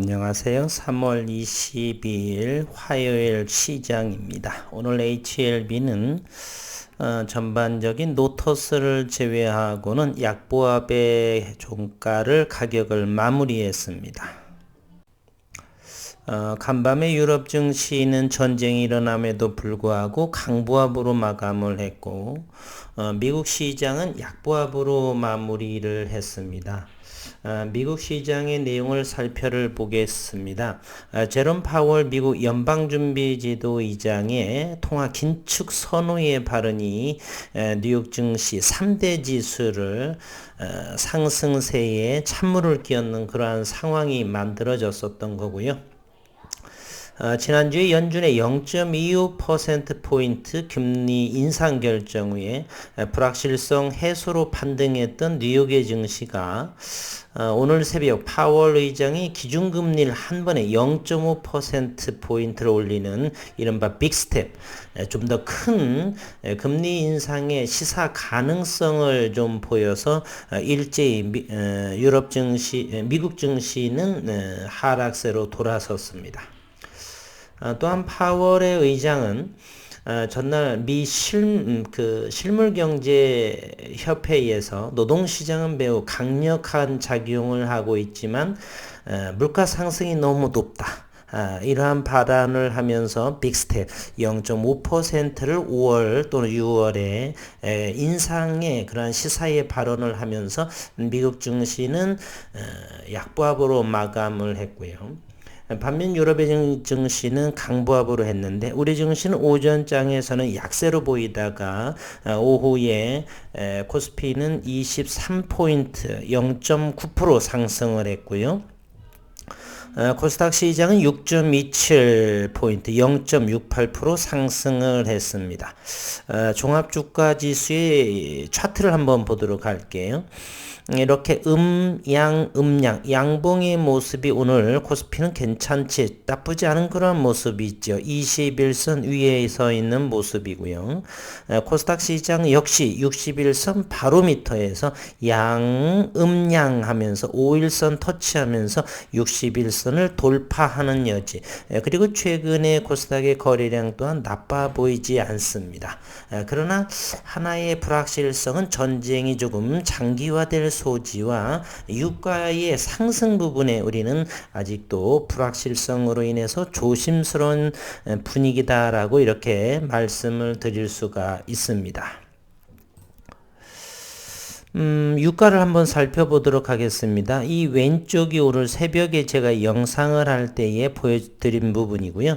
안녕하세요. 3월 22일 화요일 시장입니다. 오늘 HLB는 전반적인 노터스를 제외하고는 약보합의 종가를 가격을 마무리했습니다. 간밤에 유럽 증시는 전쟁이 일어남에도 불구하고 강보합으로 마감을 했고 미국 시장은 약보합으로 마무리를 했습니다. 미국 시장의 내용을 살펴보겠습니다. 제롬 파월 미국 연방준비제도 의장의 통화 긴축 선호의 발언이 뉴욕 증시 3대 지수를 상승세에 찬물을 끼얹는 그러한 상황이 만들어졌었던 거고요. 지난주에 연준의 0.25%포인트 금리 인상 결정 후에 불확실성 해소로 반등했던 뉴욕의 증시가 오늘 새벽 파월 의장이 기준금리를 한 번에 0.5%포인트를 올리는 이른바 빅스텝, 좀 더 큰 금리 인상의 시사 가능성을 좀 보여서 일제히 유럽 증시, 미국 증시는 하락세로 돌아섰습니다. 또한 파월의 의장은 전날 미 실물경제협회에서 노동시장은 매우 강력한 작용을 하고 있지만 물가 상승이 너무 높다. 이러한 발언을 하면서 빅스텝 0.5%를 5월 또는 6월에 인상의 그러한 시사의 발언을 하면서 미국 증시는 약보합으로 마감을 했고요. 반면 유럽의 증시는 강보합으로 했는데 우리 증시는 오전장에서는 약세로 보이다가 오후에 코스피는 23포인트 0.9% 상승을 했고요. 코스닥 시장은 6.27포인트 0.68% 상승을 했습니다. 종합주가지수의 차트를 한번 보도록 할게요. 이렇게 음양 양봉의 모습이 오늘 코스피는 괜찮지 나쁘지 않은 그런 모습이 있죠. 21선 위에 서 있는 모습이고요. 코스닥 시장 역시 61선 바로미터에서 음양 하면서 5일선 터치하면서 61선을 돌파하는 여지. 그리고 최근에 코스닥의 거래량 또한 나빠 보이지 않습니다. 그러나 하나의 불확실성은 전쟁이 조금 장기화될 소지와 유가의 상승 부분에 우리는 아직도 불확실성으로 인해서 조심스러운 분위기다라고 이렇게 말씀을 드릴 수가 있습니다. 유가를 한번 살펴보도록 하겠습니다. 이 왼쪽이 오늘 새벽에 제가 영상을 할 때에 보여드린 부분이고요.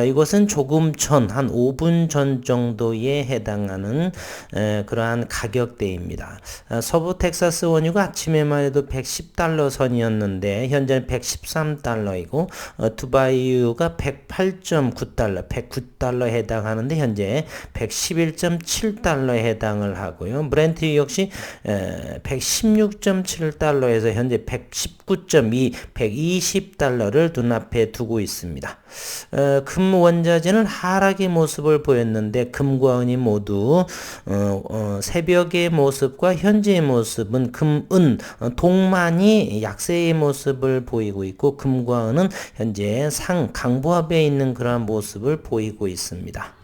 이것은 조금 전, 한 5분 전 정도에 해당하는 그러한 가격대입니다. 서부 텍사스 원유가 아침에만 해도 110달러 선이었는데 현재는 113달러이고 두바이유가 108.9달러, 109달러에 해당하는데 현재 111.7달러에 해당을 하고요. 브렌트 역시 116.7달러에서 현재 119.2, 120달러를 눈앞에 두고 있습니다. 금 원자재는 하락의 모습을 보였는데 금과 은이 모두 새벽의 모습과 현재의 모습은 은, 동만이 약세의 모습을 보이고 있고 금과 은은 현재 강보합에 있는 그런 모습을 보이고 있습니다.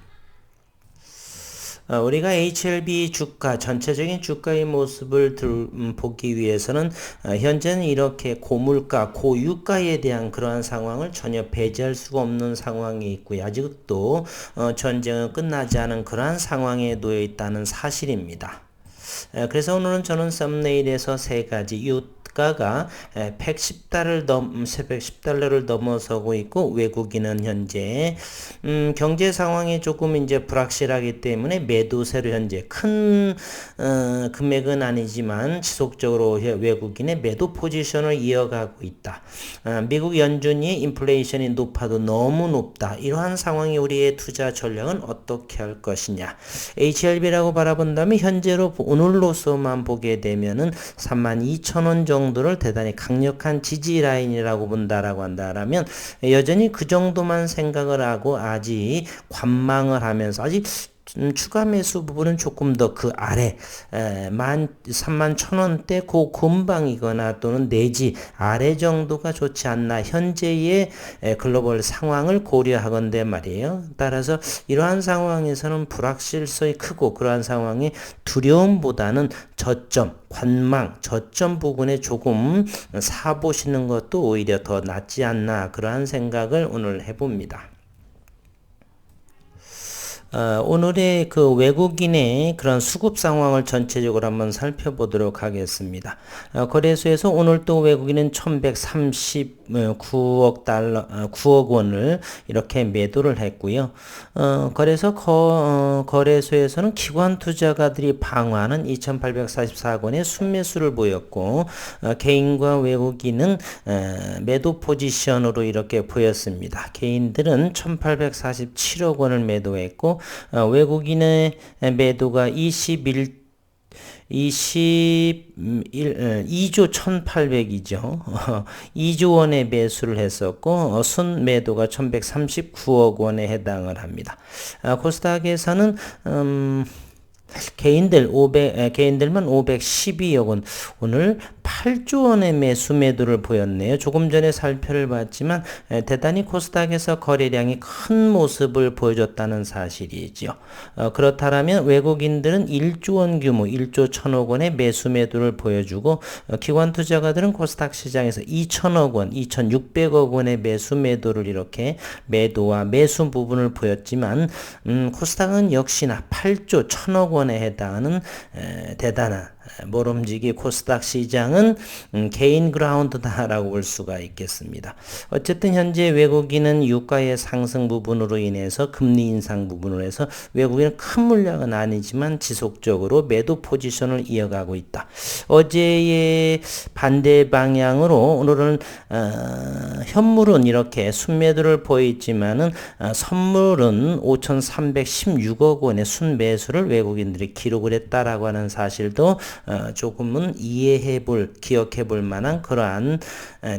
우리가 HLB 주가, 전체적인 주가의 모습을 보기 위해서는 현재는 이렇게 고물가, 고유가에 대한 그러한 상황을 전혀 배제할 수가 없는 상황이 있고요. 아직도 전쟁은 끝나지 않은 그러한 상황에 놓여 있다는 사실입니다. 그래서 오늘은 저는 썸네일에서 세 가지 유가가 110달러를 넘어서고 있고 외국인은 현재 경제 상황이 조금 이제 불확실하기 때문에 매도세로 현재 큰 금액은 아니지만 지속적으로 외국인의 매도 포지션을 이어가고 있다. 미국 연준이 인플레이션이 높아도 너무 높다. 이러한 상황이 우리의 투자 전략은 어떻게 할 것이냐. HLB라고 바라본다면 현재로 오늘로서만 보게 되면은 32,000원 정도를 대단히 강력한 지지 라인이라고 본다라고 한다라면 여전히 그 정도만 생각을 하고 아직 관망을 하면서 아직 추가 매수 부분은 조금 더 그 아래 31,000원대 그 근방이거나 또는 내지 아래 정도가 좋지 않나 현재의 글로벌 상황을 고려하건대 말이에요. 따라서 이러한 상황에서는 불확실성이 크고 그러한 상황에 두려움보다는 저점, 관망, 저점 부분에 조금 사보시는 것도 오히려 더 낫지 않나 그러한 생각을 오늘 해봅니다. 오늘의 그 외국인의 그런 수급 상황을 전체적으로 한번 살펴보도록 하겠습니다. 거래소에서 오늘 또 외국인은 1139억 달러, 9억 원을 이렇게 매도를 했고요. 거래소에서는 기관 투자가들이 방어하는 2844건의 순매수를 보였고, 개인과 외국인은 매도 포지션으로 이렇게 보였습니다. 개인들은 1847억 원을 매도했고, 외국인의 매도가 2조 1800이죠. 2조 원의 매수를 했었고, 순매도가 1139억 원에 해당을 합니다. 코스닥에서는, 개인들만 512억 원, 오늘 8조 원의 매수매도를 보였네요. 조금 전에 살펴를 봤지만 대단히 코스닥에서 거래량이 큰 모습을 보여줬다는 사실이죠. 그렇다면 외국인들은 1조 원 규모, 1조 1000억 원의 매수매도를 보여주고 기관 투자가들은 코스닥 시장에서 2천억 원, 2600억 원의 매수매도를 이렇게 매도와 매수 부분을 보였지만 코스닥은 역시나 8조 1000억 원에 해당하는 대단한 모름지기 코스닥 시장은 개인 그라운드다라고 볼 수가 있겠습니다. 어쨌든 현재 외국인은 유가의 상승 부분으로 인해서 금리 인상 부분으로 해서 외국인은 큰 물량은 아니지만 지속적으로 매도 포지션을 이어가고 있다. 어제의 반대 방향으로 오늘은 현물은 이렇게 순매도를 보였지만은 선물은 5,316억 원의 순매수를 외국인들이 기록을 했다라고 하는 사실도 조금은 기억해 볼 만한 그러한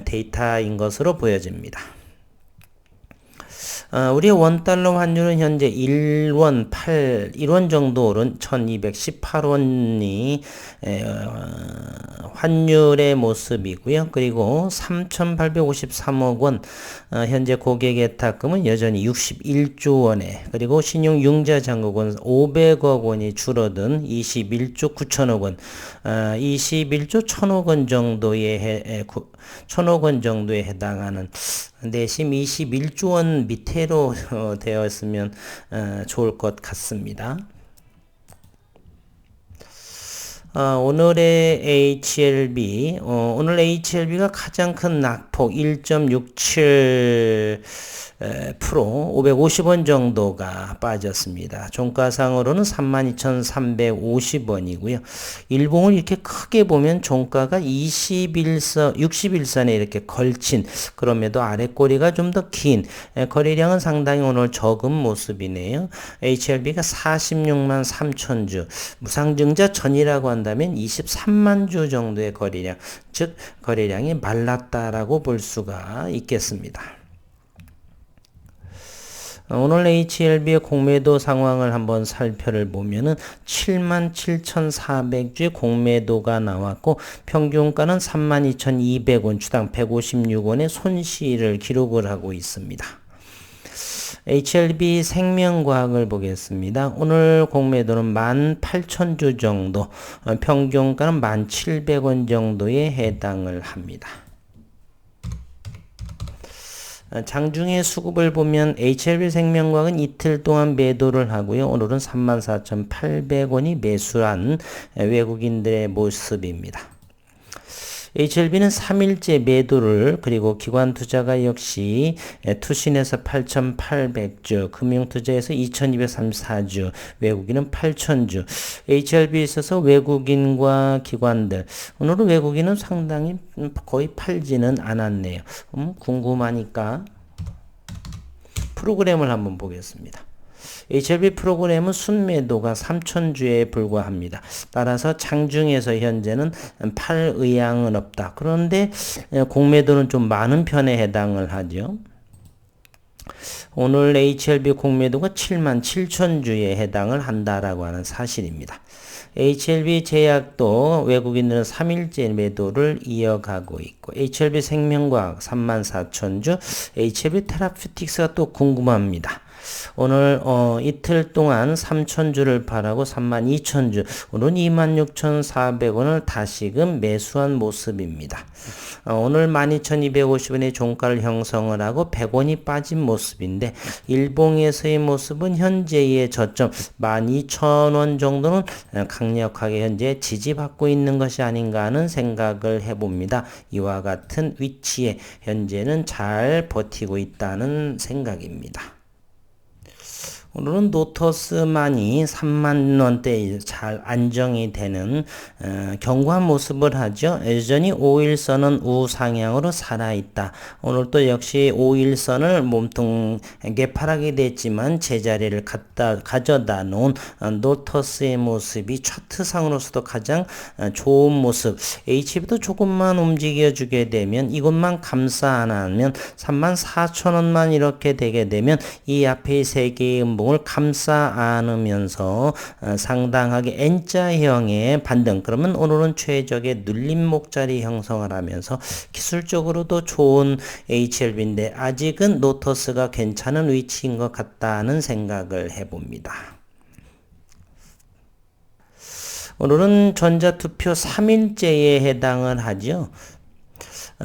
데이터인 것으로 보여집니다. 우리의 원달러 환율은 현재 1원 정도 오른 1218원이 환율의 모습이고요. 그리고 3,853억 원 현재 고객 예탁금은 여전히 61조 원에, 그리고 신용 융자 잔고는 500억 원이 줄어든 21조 9천억 원, 21조 1천억 원 정도의 1천억 원 정도에 해당하는 내심 21조 원 밑으로 되었으면 좋을 것 같습니다. 오늘의 HLB, 오늘 HLB가 가장 큰 낙폭 1.67% 550원 정도가 빠졌습니다. 종가상으로는 32,350원이고요. 일봉을 이렇게 크게 보면 종가가 61선에 이렇게 걸친, 그럼에도 아랫꼬리가 좀 더 긴, 거래량은 상당히 오늘 적은 모습이네요. HLB가 46만 3천 주, 무상증자 전이라고 한다면 23만 주 정도의 거래량, 즉 거래량이 말랐다라고 볼 수가 있겠습니다. 오늘 HLB의 공매도 상황을 한번 살펴를 보면은 77,400주의 공매도가 나왔고 평균가는 32,200원, 주당 156원의 손실을 기록을 하고 있습니다. HLB 생명과학을 보겠습니다. 오늘 공매도는 18,000주 정도, 평균가는 1,700원 정도에 해당을 합니다. 장중의 수급을 보면 HLB 생명과학은 이틀 동안 매도를 하고요. 오늘은 34,800원이 매수한 외국인들의 모습입니다. HLB는 3일째 매도를, 그리고 기관 투자가 역시 투신에서 8,800주, 금융투자에서 2,234주, 외국인은 8,000주. HLB에 있어서 외국인과 기관들, 오늘은 외국인은 상당히 거의 팔지는 않았네요. 궁금하니까 프로그램을 한번 보겠습니다. HLB 프로그램은 순매도가 3,000주에 불과합니다. 따라서 장중에서 현재는 팔 의향은 없다. 그런데 공매도는 좀 많은 편에 해당을 하죠. 오늘 HLB 공매도가 77,000주에 해당을 한다라고 하는 사실입니다. HLB 제약도 외국인들은 3일째 매도를 이어가고 있고, HLB 생명과학 34,000주, HLB 테라퓨틱스가 또 궁금합니다. 오늘 이틀 동안 3,000주를 바라고 32,000주, 오늘은 26,400원을 다시금 매수한 모습입니다. 오늘 12,250원의 종가를 형성을 하고 100원이 빠진 모습인데, 일봉에서의 모습은 현재의 저점 12,000원 정도는 강력하게 현재 지지받고 있는 것이 아닌가 하는 생각을 해봅니다. 이와 같은 위치에 현재는 잘 버티고 있다는 생각입니다. 오늘은 노터스만이 3만원대에 잘 안정이 되는 견고한 모습을 하죠. 여전히 5일선은 우상향으로 살아있다. 오늘 또 역시 5일선을 몸통 개파하게 됐지만 제자리를 가져다 놓은 노터스의 모습이 차트상으로서도 가장 좋은 모습. HB도 조금만 움직여주게 되면, 이것만 감싸 안 하면 34,000원만 이렇게 되게 되면 이 앞에 세 개의 음봉을 감싸 안으면서 상당하게 N자형의 반등, 그러면 오늘은 최적의 눌림목자리 형성을 하면서 기술적으로도 좋은 HLB인데 아직은 노터스가 괜찮은 위치인 것 같다는 생각을 해봅니다. 오늘은 전자투표 3일째에 해당을 하죠.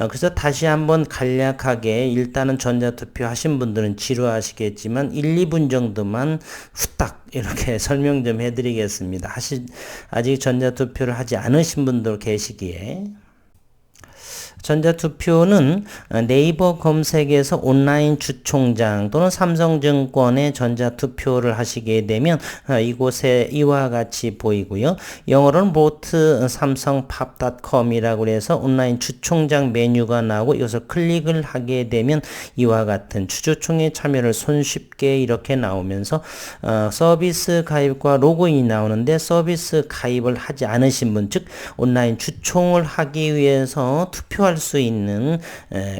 그래서 다시 한번 간략하게, 일단은 전자투표 하신 분들은 지루하시겠지만 1, 2분 정도만 후딱 이렇게 설명 좀 해드리겠습니다. 아직 전자투표를 하지 않으신 분들 계시기에. 전자투표는 네이버 검색에서 온라인 주총장 또는 삼성증권의 전자투표를 하시게 되면 이곳에 이와 같이 보이고요. 영어로는 vote samsungpub.com이라고 해서 온라인 주총장 메뉴가 나오고, 이것을 클릭을 하게 되면 이와 같은 주주총회 참여를 손쉽게 이렇게 나오면서 서비스 가입과 로그인이 나오는데, 서비스 가입을 하지 않으신 분, 즉 온라인 주총을 하기 위해서 투표할 수 있는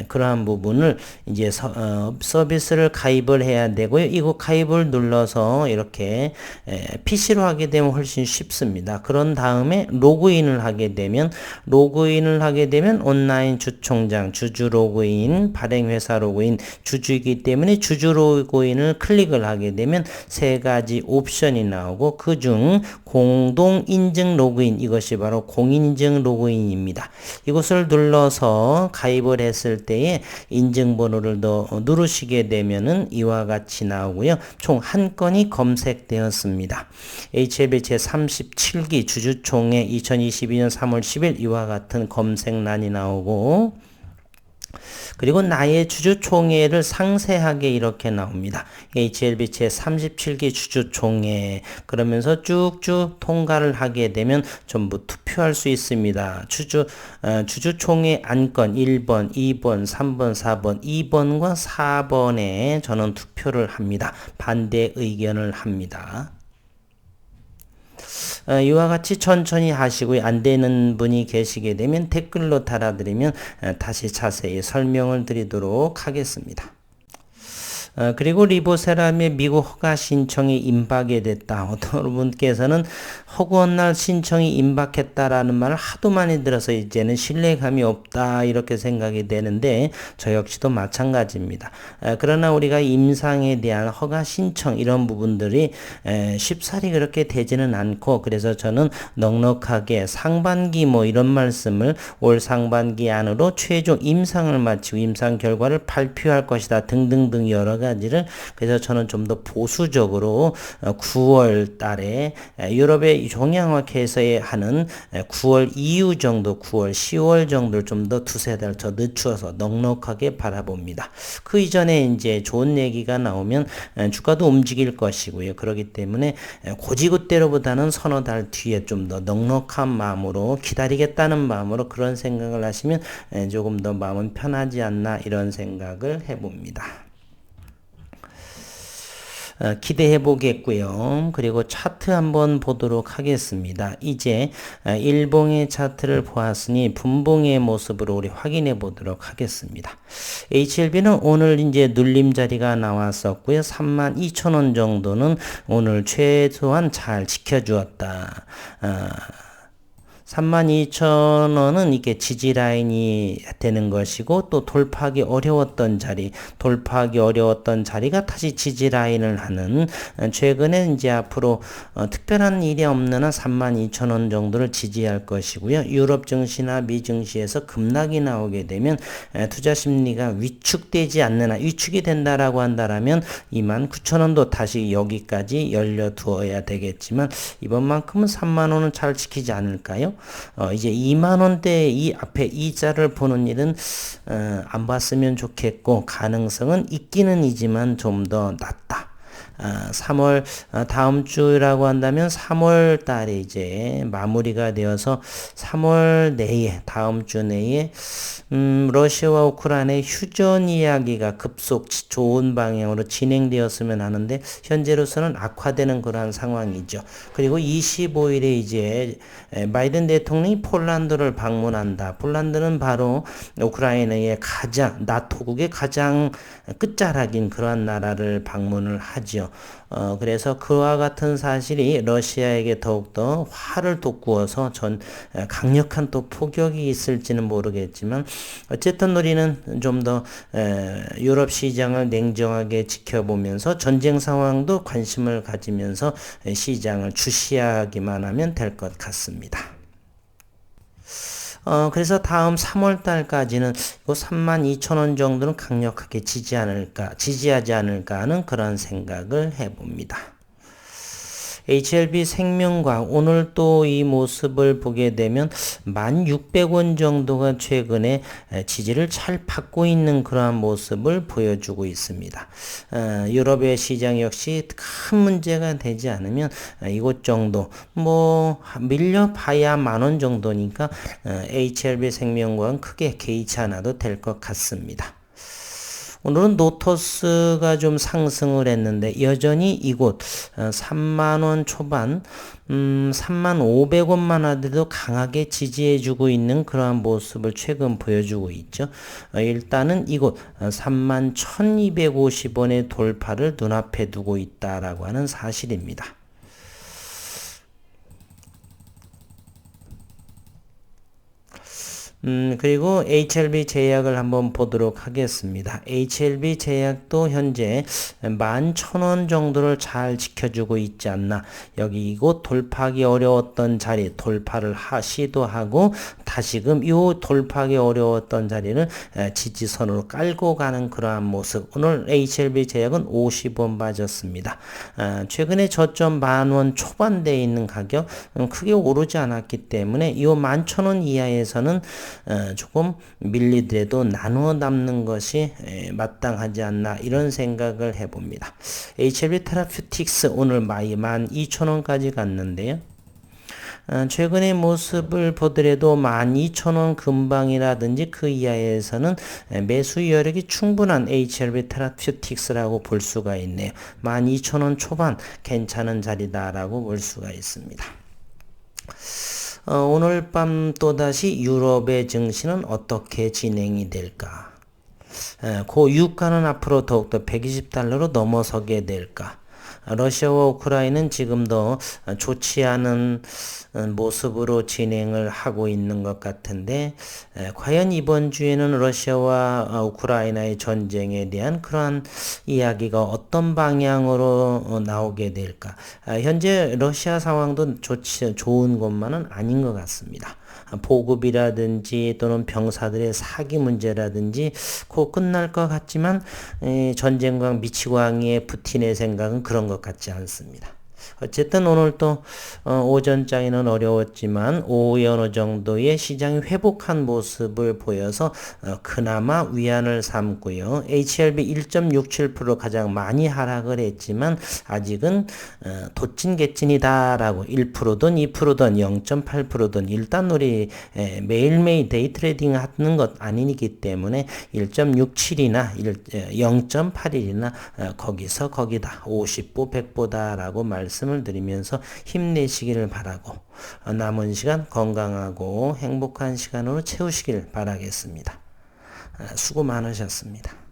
그러한 부분을 이제 서비스를 가입을 해야 되고요. 이거 가입을 눌러서 이렇게 PC로 하게 되면 훨씬 쉽습니다. 그런 다음에 로그인을 하게 되면 온라인 주총장, 주주 로그인, 발행회사 로그인, 주주이기 때문에 주주 로그인을 클릭을 하게 되면 세 가지 옵션이 나오고, 그중 공동 인증 로그인, 이것이 바로 공인인증 로그인입니다. 이것을 눌러서 가입을 했을 때에 인증번호를 더 누르시게 되면은 이와 같이 나오고요. 총 한 건이 검색되었습니다. HLB 제37기 주주총회 2022년 3월 10일 이와 같은 검색란이 나오고, 그리고 나의 주주총회를 상세하게 이렇게 나옵니다. HLB 제37기 주주총회, 그러면서 쭉쭉 통과를 하게 되면 전부 투표할 수 있습니다. 주주총회 안건 1번, 2번, 3번, 4번, 2번과 4번에 저는 투표를 합니다. 반대 의견을 합니다. 이와 같이 천천히 하시고요. 안 되는 분이 계시게 되면 댓글로 달아드리면 다시 자세히 설명을 드리도록 하겠습니다. 그리고 리보세라믹의 미국 허가 신청이 임박이 됐다. 어떤 분께서는 허구한 신청이 임박했다라는 말을 하도 많이 들어서 이제는 신뢰감이 없다 이렇게 생각이 되는데, 저 역시도 마찬가지입니다. 그러나 우리가 임상에 대한 허가 신청 이런 부분들이 쉽사리 그렇게 되지는 않고, 그래서 저는 넉넉하게 상반기 이런 말씀을, 올 상반기 안으로 최종 임상을 마치고 임상 결과를 발표할 것이다 등등등 여러 가지를, 그래서 저는 좀 더 보수적으로 9월 달에 유럽의 종양학회에서 하는 9월 이후 정도, 9월 10월 정도를 좀 더 두세 달 더 늦춰서 넉넉하게 바라봅니다. 그 이전에 이제 좋은 얘기가 나오면 주가도 움직일 것이고요. 그렇기 때문에 고지굿대로보다는 서너 달 뒤에 좀 더 넉넉한 마음으로 기다리겠다는 마음으로 그런 생각을 하시면 조금 더 마음은 편하지 않나 이런 생각을 해봅니다. 기대해 보겠고요. 그리고 차트 한번 보도록 하겠습니다. 이제 일봉의 차트를 보았으니 분봉의 모습으로 우리 확인해 보도록 하겠습니다. HLB는 오늘 이제 눌림 자리가 나왔었고요. 32,000원 정도는 오늘 최소한 잘 지켜주었다. 32,000원은 이게 지지 라인이 되는 것이고, 또 돌파하기 어려웠던 자리가 다시 지지 라인을 하는, 최근에 이제 앞으로 특별한 일이 없는 한 32,000원 정도를 지지할 것이고요. 유럽 증시나 미 증시에서 급락이 나오게 되면 투자 심리가 위축되지 않는 한, 위축이 된다라고 한다라면 29,000원도 다시 여기까지 열려 두어야 되겠지만, 이번만큼은 3만원은 잘 지키지 않을까요? 이제 2만원대 이 앞에 이 자를 보는 일은 안 봤으면 좋겠고, 가능성은 있기는 이지만 좀 더 낫다. 3월 다음 주라고 한다면 3월 달에 이제 마무리가 되어서 3월 내에, 다음 주 내에 러시아와 우크라이나의 휴전 이야기가 급속 좋은 방향으로 진행되었으면 하는데, 현재로서는 악화되는 그러한 상황이죠. 그리고 25일에 이제 바이든 대통령이 폴란드를 방문한다. 폴란드는 바로 우크라이나의 나토국의 가장 끝자락인 그러한 나라를 방문을 하죠. 그래서 그와 같은 사실이 러시아에게 더욱더 화를 돋구어서 강력한 또 포격이 있을지는 모르겠지만, 어쨌든 우리는 좀 더 유럽 시장을 냉정하게 지켜보면서 전쟁 상황도 관심을 가지면서 시장을 주시하기만 하면 될 것 같습니다. 그래서 다음 3월 달까지는 32,000원 정도는 강력하게 지지하지 않을까 하는 그런 생각을 해봅니다. HLB 생명과학, 오늘 또 이 모습을 보게 되면 1,600원 정도가 최근에 지지를 잘 받고 있는 그러한 모습을 보여주고 있습니다. 유럽의 시장 역시 큰 문제가 되지 않으면 이곳 정도, 밀려봐야 10,000원 정도니까 HLB 생명과학은 크게 개의치 않아도 될 것 같습니다. 오늘은 노토스가 좀 상승을 했는데, 여전히 이곳 3만원 초반, 35,000원만 하더라도 강하게 지지해주고 있는 그러한 모습을 최근 보여주고 있죠. 일단은 이곳 31,250원의 돌파를 눈앞에 두고 있다라고 하는 사실입니다. 그리고 HLB 제약을 한번 보도록 하겠습니다. HLB 제약도 현재 11,000원 정도를 잘 지켜주고 있지 않나. 여기 이곳 돌파하기 어려웠던 자리 돌파를 시도하고, 다시금 이 돌파하기 어려웠던 자리를 지지선으로 깔고 가는 그러한 모습. 오늘 HLB 제약은 50원 빠졌습니다. 최근에 저점 10,000원 초반대에 있는 가격 크게 오르지 않았기 때문에 이 11,000원 이하에서는 조금 밀리더라도 나누어 담는 것이 마땅하지 않나, 이런 생각을 해봅니다. HLB 테라퓨틱스 오늘 12,000원까지 갔는데요. 최근의 모습을 보더라도 12,000원 근방이라든지 그 이하에서는 매수 여력이 충분한 HLB 테라퓨틱스라고 볼 수가 있네요. 12,000원 초반 괜찮은 자리다라고 볼 수가 있습니다. 오늘 밤 또다시 유럽의 증시는 어떻게 진행이 될까? 그 유가는 앞으로 더욱더 120달러로 넘어서게 될까? 러시아와 우크라이나는 지금도 좋지 않은 모습으로 진행을 하고 있는 것 같은데, 과연 이번 주에는 러시아와 우크라이나의 전쟁에 대한 그러한 이야기가 어떤 방향으로 나오게 될까? 현재 러시아 상황도 좋은 것만은 아닌 것 같습니다. 보급이라든지 또는 병사들의 사기 문제라든지 곧 끝날 것 같지만, 전쟁광 미치광이의 푸틴의 생각은 그런 것 같지 않습니다. 어쨌든 오늘 또 오전장에는 어려웠지만 오후에 어느 정도의 시장이 회복한 모습을 보여서 그나마 위안을 삼고요. HLB 1.67% 가장 많이 하락을 했지만 아직은 도찐개찐이다라고 1%든 2%든 0.8%든 일단 우리 매일매일 데이 트레이딩 하는 것 아니기 때문에 1.67이나 0.81이나 거기서 거기다 50보 100보다라고 말씀을 드리면서 힘내시기를 바라고 남은 시간 건강하고 행복한 시간으로 채우시길 바라겠습니다. 수고 많으셨습니다.